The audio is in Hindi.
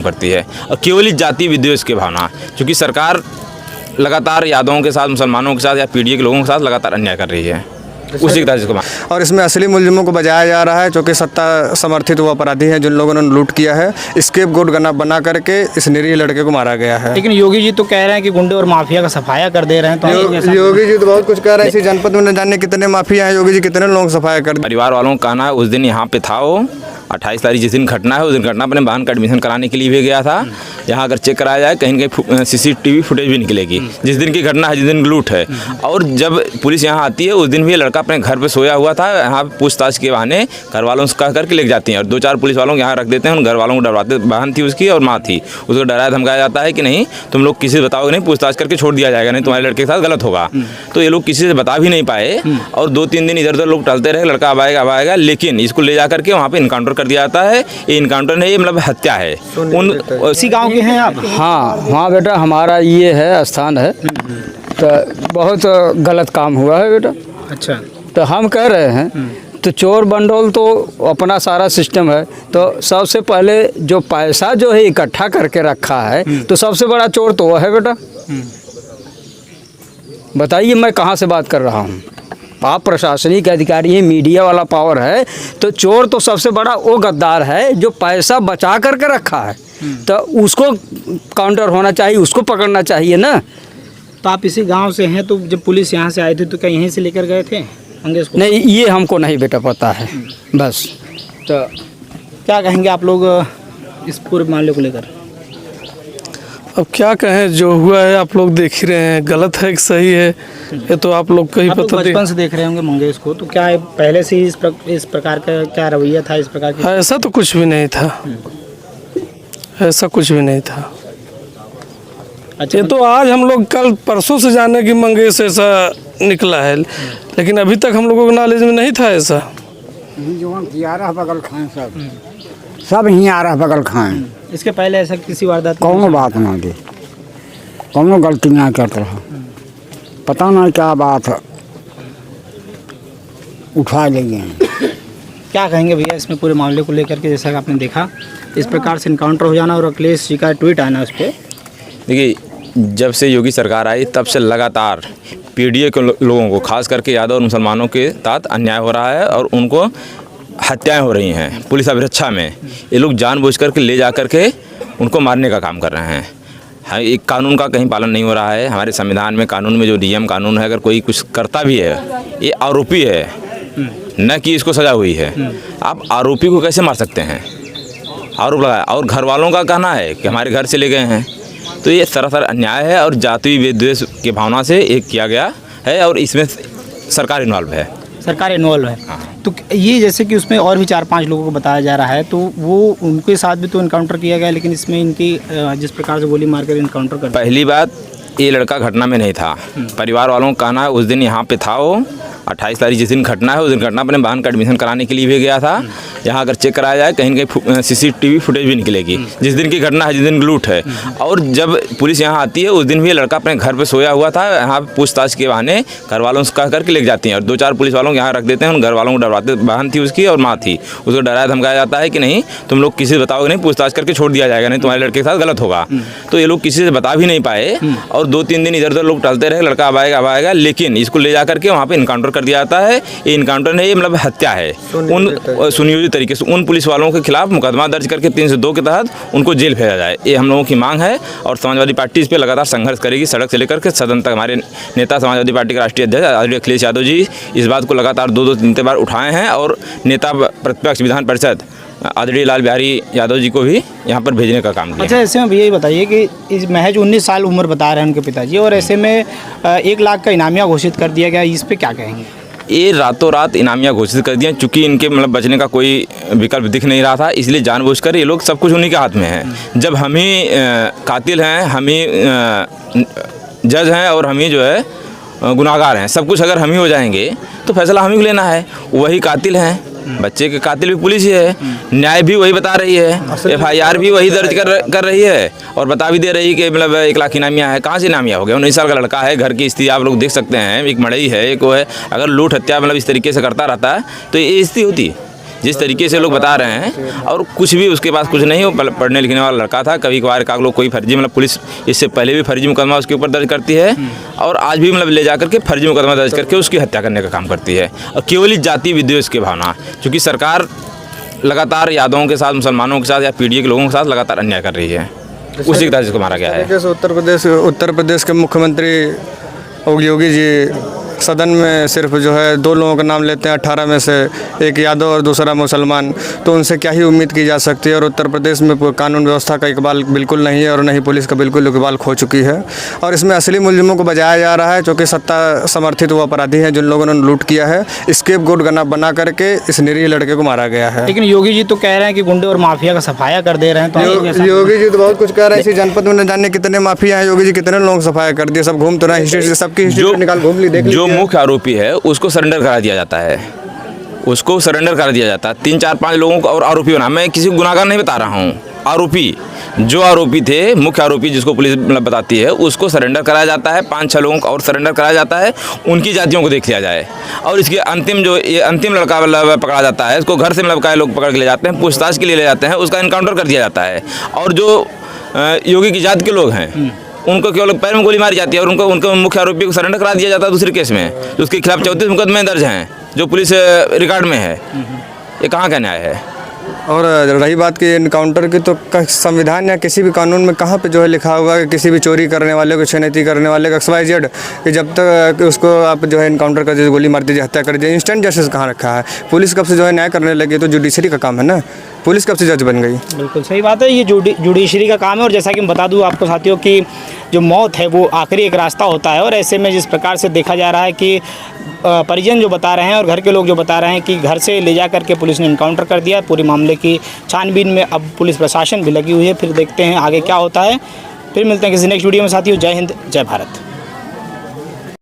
पड़ती है और केवल ही जाति विद्वेष की भावना, क्योंकि सरकार लगातार यादवों के साथ, मुसलमानों के साथ या पीढ़ी के लोगों के साथ लगातार अन्याय कर रही है। उसी तरह से और इसमें असली मुलजिमों को बचाया जा रहा है, जो कि सत्ता समर्थित वो अपराधी हैं जिन लोगों ने लूट किया है। स्केप गोट बना करके इस निरीह लड़के को मारा गया है। लेकिन योगी जी तो कह रहे हैं कि गुंडे और माफिया का सफाया कर दे रहे हैं। तो योगी जी तो बहुत कुछ कह रहे हैं। इसी जनपद में न जाने कितने माफिया हैं, योगी जी कितने लोगों को सफाया कर। परिवार वालों का कहना है उस दिन यहाँ पे था वो 28 तारीख जिस दिन घटना है, उस दिन घटना अपने बहन का एडमिशन कराने के लिए भी गया था। यहाँ अगर चेक कराया जाए कहीं कहीं CCTV फुटेज भी निकलेगी जिस दिन की घटना है, जिस दिन लूट है। और जब पुलिस यहाँ आती है उस दिन भी लड़का अपने घर पे सोया हुआ था। यहाँ पूछताछ के बहाने घर वालों से कह करके लेके जाती हैं और 2-4 पुलिस वालों को यहाँ रख देते हैं। उन घर वालों को डरवाते, बहन थी उसकी और माँ थी, उसको डराया धमकाया जाता है कि नहीं तुम लोग किसी से बताओगे नहीं, पूछताछ करके छोड़ दिया जाएगा, नहीं तुम्हारे लड़के के साथ गलत होगा। तो ये लोग किसी से बता भी नहीं पाए और 2-3 दिन इधर उधर लोग टलते रहे, लड़का अब आएगा, लेकिन इसको ले जा करके वहाँ पे इनकाउंटर कर दिया जाता है। ये इनकाउंटर नहीं, ये मतलब हत्या है। उन इसी गांव के हैं आप? हाँ हाँ बेटा, हमारा ये है स्थान है, तो बहुत गलत काम हुआ है बेटा। अच्छा, तो हम कह रहे हैं तो चोर बंडोल तो अपना सारा सिस्टम है, तो सबसे पहले जो पैसा जो है इकट्ठा करके रखा है तो सबसे बड़ा चोर तो वो है बेटा। बताइए मैं कहाँ से बात कर रहा हूँ? आप प्रशासनिक अधिकारी हैं, मीडिया वाला पावर है, तो चोर तो सबसे बड़ा वो गद्दार है जो पैसा बचा करके रखा है, तो उसको काउंटर होना चाहिए, उसको पकड़ना चाहिए ना। तो आप इसी गांव से हैं, तो जब पुलिस यहाँ से आई थी तो क्या यहीं से लेकर गए थे अंग्रेज को? नहीं, ये हमको नहीं बेटा पता है बस। तो क्या कहेंगे आप लोग इस पूरे मामले को लेकर? अब क्या कहें, जो हुआ है आप लोग देख ही रहे हैं, गलत है कि सही है ये तो आप लोग को ही पता। बचपन से देख रहे होंगे मंगेश को, तो क्या पहले से ही इस प्रकार का क्या रवैया था, इस प्रकार की? ऐसा तो कुछ भी नहीं था, ऐसा कुछ भी नहीं था। अच्छा, ये तो आज हम लोग कल परसों से जाने की मंगेश ऐसा निकला है, लेकिन अभी तक हम लोगों को नॉलेज में नहीं था ऐसा। बगल खाएं सब ही आ रहा बगल खाएं। इसके पहले ऐसा किसी वारदात कौनो बात ना दे, कौनो गलती ना करता रहा, पता नहीं क्या बात है, उठा ले गए। क्या कहेंगे भैया इसमें पूरे मामले को लेकर के? जैसा कि आपने देखा इस प्रकार से इनकाउंटर हो जाना और अखिलेश जी का ट्वीट आना उस पर। देखिए, जब से योगी सरकार आई तब से लगातार पीढ़ी के लोगों को, खास करके यादव और मुसलमानों के साथ अन्याय हो रहा है और उनको हत्याएं हो रही हैं पुलिस अभिरक्षा में। ये लोग जानबूझ करके ले जा करके उनको मारने का काम कर रहे हैं। हाँ, एक कानून का कहीं पालन नहीं हो रहा है। हमारे संविधान में, कानून में जो नियम कानून है, अगर कोई कुछ करता भी है ये आरोपी है, न कि इसको सजा हुई है। आप आरोपी को कैसे मार सकते हैं? आरोप लगाया और घर वालों का कहना है कि हमारे घर से ले गए हैं, तो ये सरासर अन्याय है और जाति विद्वेष की भावना से एक किया गया है और इसमें सरकार इन्वॉल्व है। सरकार इन्वॉल्व है। हाँ। तो ये जैसे कि उसमें और भी 4-5 लोगों को बताया जा रहा है, तो वो उनके साथ भी तो इनकाउंटर किया गया, लेकिन इसमें इनकी जिस प्रकार से गोली मारकर इनकाउंटर कर। पहली बात, ये लड़का घटना में नहीं था। परिवार वालों का कहना है उस दिन यहाँ पे था वो 28 तारीख जिस दिन घटना है, उस दिन घटना अपने बहन का एडमिशन कराने के लिए भी गया था। यहाँ अगर चेक कराया जाए कहीं कहीं CCTV फुटेज भी निकलेगी जिस दिन की घटना है, जिस दिन लूट है। और जब पुलिस यहाँ आती है उस दिन भी लड़का अपने घर पे सोया हुआ था। यहाँ पूछताछ के बहाने घर वालों से कह करके लेके जाती हैं और 2-4 पुलिस वालों को यहाँ रख देते हैं। उन घर वालों को डरवाते, बहन थी उसकी और माँ थी, उसको डराया धमकाया जाता है कि नहीं तुम लोग किसी से बताओगे नहीं, पूछताछ करके छोड़ दिया जाएगा, नहीं तुम्हारे लड़के के साथ गलत होगा। तो ये लोग किसी से बता भी नहीं पाए और 2-3 दिन इधर उधर लोग टलते रहे, लड़का अब आएगा, लेकिन इसको ले जा करके वहाँ पे इनकाउंटर कर दिया जाता है। ये इनकाउंटर नहीं, ये मतलब हत्या है। उन सुनियोजित तरीके से उन पुलिस वालों के खिलाफ मुकदमा दर्ज करके 302 के तहत उनको जेल भेजा जाए, ये हम लोगों की मांग है। और समाजवादी पार्टी इस पर लगातार संघर्ष करेगी, सड़क से लेकर के सदन तक। हमारे नेता समाजवादी पार्टी के राष्ट्रीय अध्यक्ष आदरणीय अखिलेश यादव जी इस बात को लगातार 2-3 बार उठाए हैं और नेता प्रतिपक्ष विधान परिषद आदरणीय लाल बिहारी यादव जी को भी यहाँ पर भेजने का काम किया। अच्छा, ऐसे में भैया ये बताइए कि इस महज 19 साल उम्र बता रहे हैं उनके पिताजी, और ऐसे में 1 लाख का इनामिया घोषित कर दिया गया, इस पर क्या कहेंगे? ये रातों रात इनामिया घोषित कर दिया, चूँकि इनके मतलब बचने का कोई विकल्प दिख नहीं रहा था, इसलिए जानबूझकर ये लोग सब कुछ उन्हीं के हाथ में है। जब हम ही कातिल हैं, हम ही जज हैं और हम ही जो है गुनाहगार हैं, सब कुछ अगर हम ही हो जाएंगे तो फैसला हम ही को लेना है। वही कातिल हैं, बच्चे के कातिल भी पुलिस ही है, न्याय भी वही बता रही है, FIR भी वही दर्ज कर रही है और बता भी दे रही है कि मतलब 1 लाख इनामिया है। कहाँ से इनामिया हो गया? 19 साल का लड़का है, घर की स्थिति आप लोग देख सकते हैं, एक मड़ई है, एक वो है। अगर लूट हत्या मतलब इस तरीके से करता रहता है तो ये स्थिति होती। जिस तरीके से लोग बता रहे हैं, और कुछ भी उसके पास कुछ नहीं, वो पढ़ने लिखने वाला लड़का था। कभी कभार का लोग कोई फर्जी, मतलब पुलिस इससे पहले भी फर्जी मुकदमा उसके ऊपर दर्ज करती है, और आज भी मतलब ले जाकर के फर्जी मुकदमा दर्ज करके उसकी हत्या करने का काम करती है, और केवल जाति विद्वेष की भावना, क्योंकि सरकार लगातार यादवों के साथ, मुसलमानों के साथ या पीढ़ी के लोगों के साथ लगातार अन्याय कर रही है। उसी की तरह से मारा गया है। जैसे उत्तर प्रदेश के मुख्यमंत्री योगी जी सदन में सिर्फ जो है 2 लोगों का नाम लेते हैं 18 में से, एक यादव और दूसरा मुसलमान, तो उनसे क्या ही उम्मीद की जा सकती है। और उत्तर प्रदेश में कानून व्यवस्था का इकबाल बिल्कुल नहीं है, और न ही पुलिस का बिल्कुल इकबाल खो चुकी है। और इसमें असली मुलजिमों को बचाया जा रहा है, क्योंकि सत्ता समर्थित वो अपराधी हैं जिन लोगों ने लूट किया है। स्केप गोट बना करके इस निरीह लड़के को मारा गया है। लेकिन योगी जी तो कह रहे हैं कि गुंडे और माफिया का सफाया कर दे रहे हैं, तो योगी जी तो बहुत कुछ कह रहे हैं। इसी जनपद में न जाने कितने माफिया हैं, योगी जी कितने लोगों को सफाया कर दिए। सब घूम तो रहे, हिस्ट्री सबकी हिस्ट्री निकाल घूम ली, देख ली। जो मुख्य आरोपी है उसको सरेंडर करा दिया जाता है, उसको सरेंडर कर दिया जाता है। 3 4 5 लोगों को और आरोपी बना, मैं किसी को गुनाहगार नहीं बता रहा हूँ। आरोपी, जो आरोपी थे, मुख्य आरोपी जिसको पुलिस मतलब बताती है, उसको सरेंडर कराया जाता है। 5 6 लोगों को और सरेंडर कराया जाता है, उनकी जातियों को देख लिया जाए। और इसके अंतिम जो ये अंतिम लड़का मतलब पकड़ा जाता है, इसको घर से मतलब का लोग पकड़ के ले जाते हैं, पूछताछ के लिए ले जाते हैं, उसका इनकाउंटर कर दिया जाता है। और जो योगी की जात के लोग हैं उनको केवल पैर में गोली मारी जाती है, और उनको मुख्य आरोपी को सरेंडर करा दिया जाता है दूसरे केस में, जो उसके खिलाफ 34 मुकदमे दर्ज हैं जो पुलिस रिकॉर्ड में है। ये कहाँ का न्याय है? और रही बात की इनकाउंटर की, तो संविधान या किसी भी कानून में कहाँ पे जो है लिखा हुआ है कि किसी भी चोरी करने वाले को, छेनती करने वाले को, XYZ, कि जब तक उसको आप जो है इनकाउंटर कर दीजिए, गोली मार दीजिए, हत्या कर दीजिए। इंस्टेंट जस्टिस कहाँ रखा है? पुलिस कब से जो है न्याय करने लगी? तो जुडिशरी का काम है ना, पुलिस कब से जज बन गई? बिल्कुल सही बात है, ये जुडिशरी का काम है। और जैसा कि मैं बता दूं आपको साथियों कि जो मौत है वो आखिरी एक रास्ता होता है, और ऐसे में जिस प्रकार से देखा जा रहा है कि परिजन जो बता रहे हैं और घर के लोग जो बता रहे हैं कि घर से ले जा करके पुलिस ने इनकाउंटर कर दिया। पूरे मामले की छानबीन में अब पुलिस प्रशासन भी लगी हुई है। फिर देखते हैं आगे क्या होता है। फिर मिलते हैं किसी नेक्स्ट वीडियो में साथियों। जय हिंद, जय भारत।